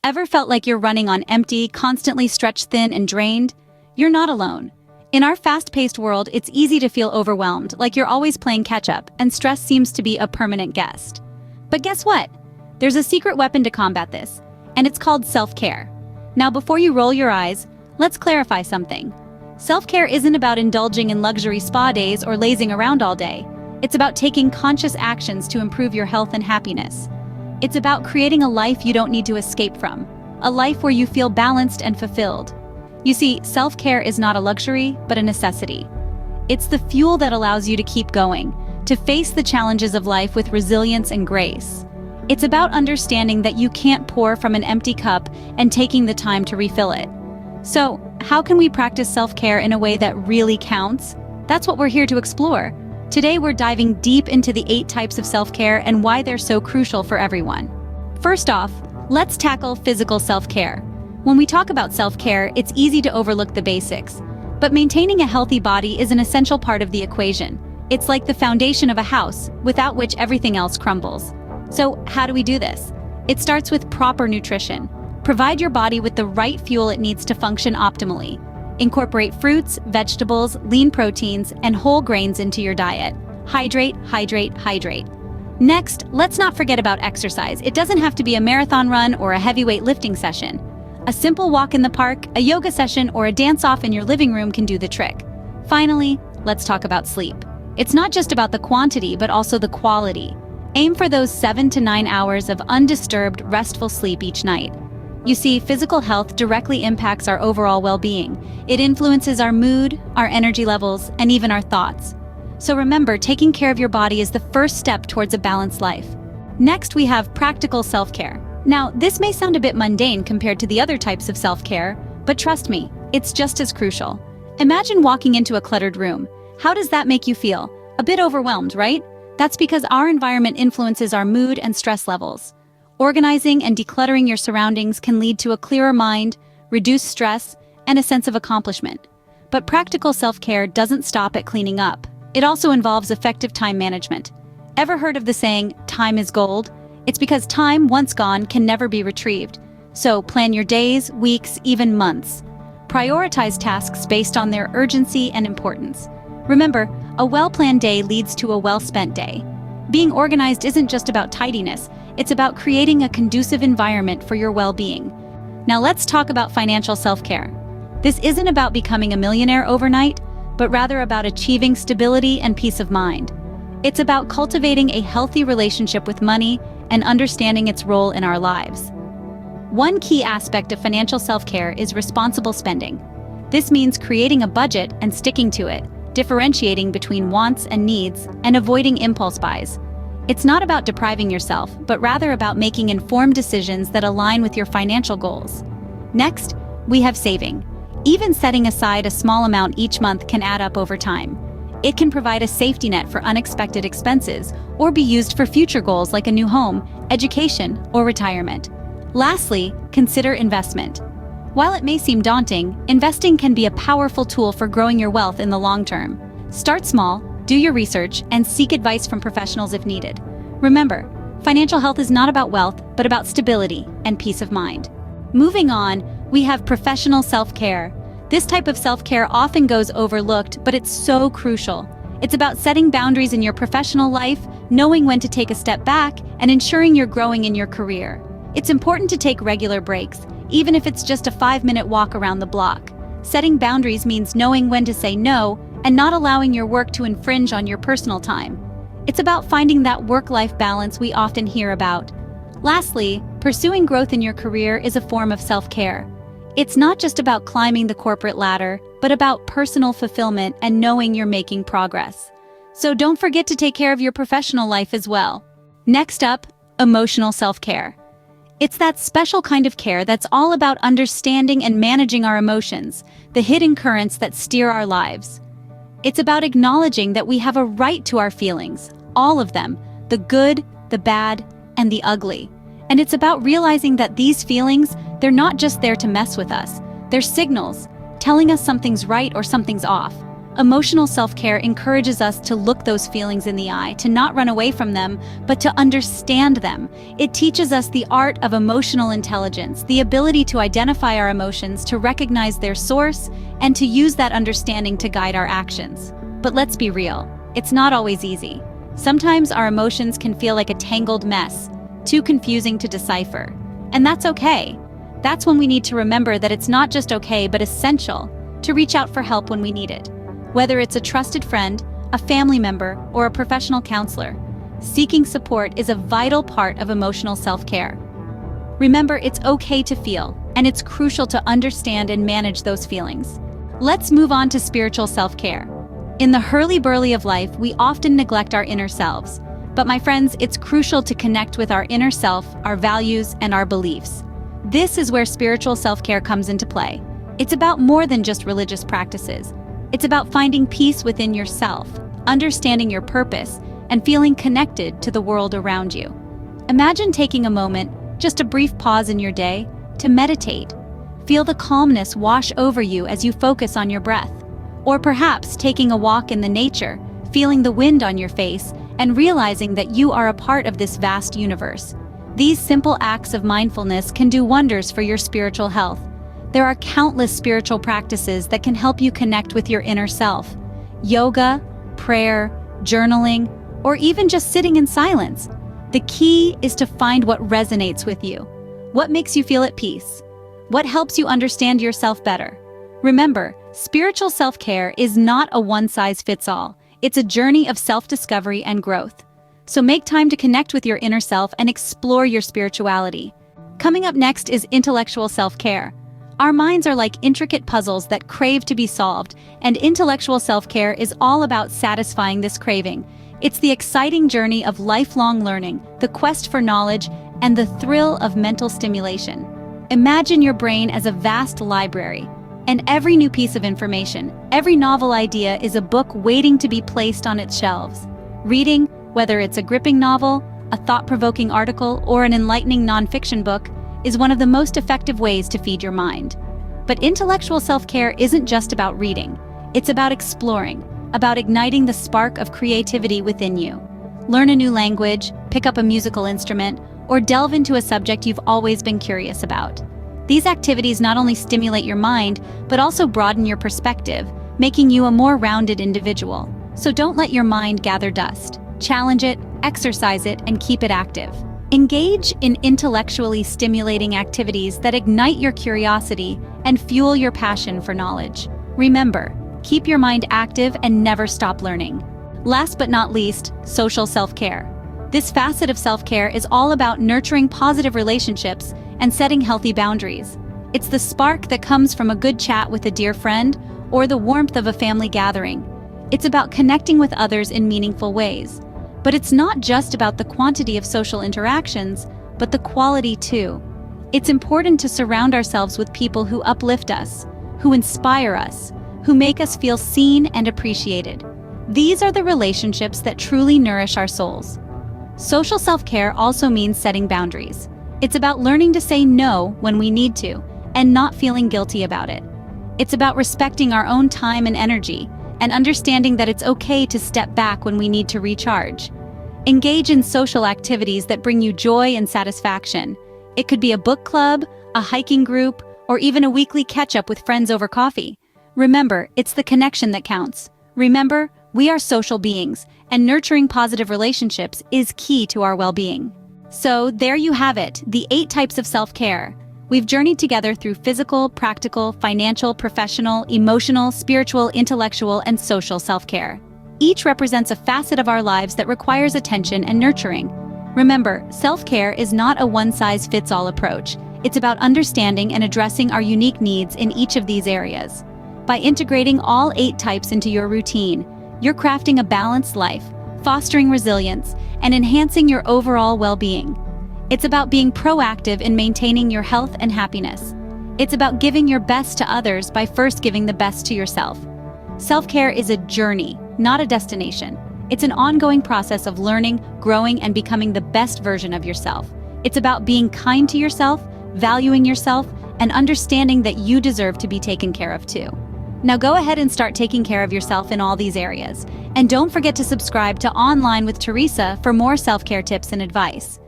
Ever felt like you're running on empty, constantly stretched thin and drained? You're not alone. In our fast-paced world, it's easy to feel overwhelmed, like you're always playing catch-up, and stress seems to be a permanent guest. But guess what? There's a secret weapon to combat this, and it's called self-care. Now, before you roll your eyes, let's clarify something. Self-care isn't about indulging in luxury spa days or lazing around all day. It's about taking conscious actions to improve your health and happiness. It's about creating a life you don't need to escape from, a life where you feel balanced and fulfilled. You see, self-care is not a luxury, but a necessity. It's the fuel that allows you to keep going, to face the challenges of life with resilience and grace. It's about understanding that you can't pour from an empty cup and taking the time to refill it. So, how can we practice self-care in a way that really counts? That's what we're here to explore. Today we're diving deep into the 8 types of self-care and why they're so crucial for everyone. First off, let's tackle physical self-care. When we talk about self-care, it's easy to overlook the basics. But maintaining a healthy body is an essential part of the equation. It's like the foundation of a house, without which everything else crumbles. So, how do we do this? It starts with proper nutrition. Provide your body with the right fuel it needs to function optimally. Incorporate fruits, vegetables, lean proteins, and whole grains into your diet. Hydrate, hydrate, hydrate. Next, let's not forget about exercise. It doesn't have to be a marathon run or a heavyweight lifting session. A simple walk in the park, a yoga session, or a dance-off in your living room can do the trick. Finally, let's talk about sleep. It's not just about the quantity, but also the quality. Aim for those 7 to 9 hours of undisturbed, restful sleep each night. You see, physical health directly impacts our overall well-being. It influences our mood, our energy levels, and even our thoughts. So remember, taking care of your body is the first step towards a balanced life. Next, we have practical self-care. Now, this may sound a bit mundane compared to the other types of self-care, but trust me, it's just as crucial. Imagine walking into a cluttered room. How does that make you feel? A bit overwhelmed, right? That's because our environment influences our mood and stress levels. Organizing and decluttering your surroundings can lead to a clearer mind, reduced stress, and a sense of accomplishment. But practical self-care doesn't stop at cleaning up. It also involves effective time management. Ever heard of the saying, time is gold? It's because time, once gone, can never be retrieved. So plan your days, weeks, even months. Prioritize tasks based on their urgency and importance. Remember, a well-planned day leads to a well-spent day. Being organized isn't just about tidiness, it's about creating a conducive environment for your well-being. Now let's talk about financial self-care. This isn't about becoming a millionaire overnight, but rather about achieving stability and peace of mind. It's about cultivating a healthy relationship with money and understanding its role in our lives. One key aspect of financial self-care is responsible spending. This means creating a budget and sticking to it, differentiating between wants and needs, and avoiding impulse buys. It's not about depriving yourself, but rather about making informed decisions that align with your financial goals. Next, we have saving. Even setting aside a small amount each month can add up over time. It can provide a safety net for unexpected expenses or be used for future goals like a new home, education, or retirement. Lastly, consider investment. While it may seem daunting, investing can be a powerful tool for growing your wealth in the long term. Start small, do your research, and seek advice from professionals if needed. Remember, financial health is not about wealth, but about stability and peace of mind. Moving on, we have professional self-care. This type of self-care often goes overlooked, but it's so crucial. It's about setting boundaries in your professional life, knowing when to take a step back, and ensuring you're growing in your career. It's important to take regular breaks, even if it's just a 5-minute walk around the block. Setting boundaries means knowing when to say no and not allowing your work to infringe on your personal time. It's about finding that work-life balance we often hear about. Lastly, pursuing growth in your career is a form of self-care. It's not just about climbing the corporate ladder, but about personal fulfillment and knowing you're making progress. So don't forget to take care of your professional life as well. Next up, emotional self-care. It's that special kind of care that's all about understanding and managing our emotions, the hidden currents that steer our lives. It's about acknowledging that we have a right to our feelings, all of them, the good, the bad, and the ugly. And it's about realizing that these feelings, they're not just there to mess with us. They're signals, telling us something's right or something's off. Emotional self-care encourages us to look those feelings in the eye, to not run away from them, but to understand them. It teaches us the art of emotional intelligence, the ability to identify our emotions, to recognize their source, and to use that understanding to guide our actions. But let's be real, it's not always easy. Sometimes our emotions can feel like a tangled mess, too confusing to decipher. And that's okay. That's when we need to remember that it's not just okay, but essential to reach out for help when we need it. Whether it's a trusted friend, a family member, or a professional counselor, seeking support is a vital part of emotional self-care. Remember, it's okay to feel, and it's crucial to understand and manage those feelings. Let's move on to spiritual self-care. In the hurly-burly of life, we often neglect our inner selves. But my friends, it's crucial to connect with our inner self, our values, and our beliefs. This is where spiritual self-care comes into play. It's about more than just religious practices. It's about finding peace within yourself, understanding your purpose, and feeling connected to the world around you. Imagine taking a moment, just a brief pause in your day, to meditate. Feel the calmness wash over you as you focus on your breath. Or perhaps taking a walk in the nature, feeling the wind on your face, and realizing that you are a part of this vast universe. These simple acts of mindfulness can do wonders for your spiritual health. There are countless spiritual practices that can help you connect with your inner self. Yoga, prayer, journaling, or even just sitting in silence. The key is to find what resonates with you. What makes you feel at peace? What helps you understand yourself better? Remember, spiritual self-care is not a one-size-fits-all. It's a journey of self-discovery and growth. So make time to connect with your inner self and explore your spirituality. Coming up next is intellectual self-care. Our minds are like intricate puzzles that crave to be solved, and intellectual self-care is all about satisfying this craving. It's the exciting journey of lifelong learning, the quest for knowledge, and the thrill of mental stimulation. Imagine your brain as a vast library, and every new piece of information, every novel idea is a book waiting to be placed on its shelves. Reading, whether it's a gripping novel, a thought-provoking article, or an enlightening nonfiction book, is one of the most effective ways to feed your mind. But intellectual self-care isn't just about reading. It's about exploring, about igniting the spark of creativity within you. Learn a new language, pick up a musical instrument, or delve into a subject you've always been curious about. These activities not only stimulate your mind, but also broaden your perspective, making you a more rounded individual. So don't let your mind gather dust. Challenge it, exercise it, and keep it active. Engage in intellectually stimulating activities that ignite your curiosity and fuel your passion for knowledge. Remember, keep your mind active and never stop learning. Last but not least, social self-care. This facet of self-care is all about nurturing positive relationships and setting healthy boundaries. It's the spark that comes from a good chat with a dear friend or the warmth of a family gathering. It's about connecting with others in meaningful ways. But it's not just about the quantity of social interactions, but the quality too. It's important to surround ourselves with people who uplift us, who inspire us, who make us feel seen and appreciated. These are the relationships that truly nourish our souls. Social self-care also means setting boundaries. It's about learning to say no when we need to, and not feeling guilty about it. It's about respecting our own time and energy, and understanding that it's okay to step back when we need to recharge. Engage in social activities that bring you joy and satisfaction. It could be a book club, a hiking group, or even a weekly catch-up with friends over coffee. Remember, it's the connection that counts. Remember, we are social beings, and nurturing positive relationships is key to our well-being. So there you have it, the 8 types of self-care. We've journeyed together through physical, practical, financial, professional, emotional, spiritual, intellectual, and social self-care. Each represents a facet of our lives that requires attention and nurturing. Remember, self-care is not a one-size-fits-all approach. It's about understanding and addressing our unique needs in each of these areas. By integrating all 8 types into your routine, you're crafting a balanced life, fostering resilience, and enhancing your overall well-being. It's about being proactive in maintaining your health and happiness. It's about giving your best to others by first giving the best to yourself. Self-care is a journey, not a destination. It's an ongoing process of learning, growing, and becoming the best version of yourself. It's about being kind to yourself, valuing yourself, and understanding that you deserve to be taken care of too. Now go ahead and start taking care of yourself in all these areas. And don't forget to subscribe to Online with Teresa for more self-care tips and advice.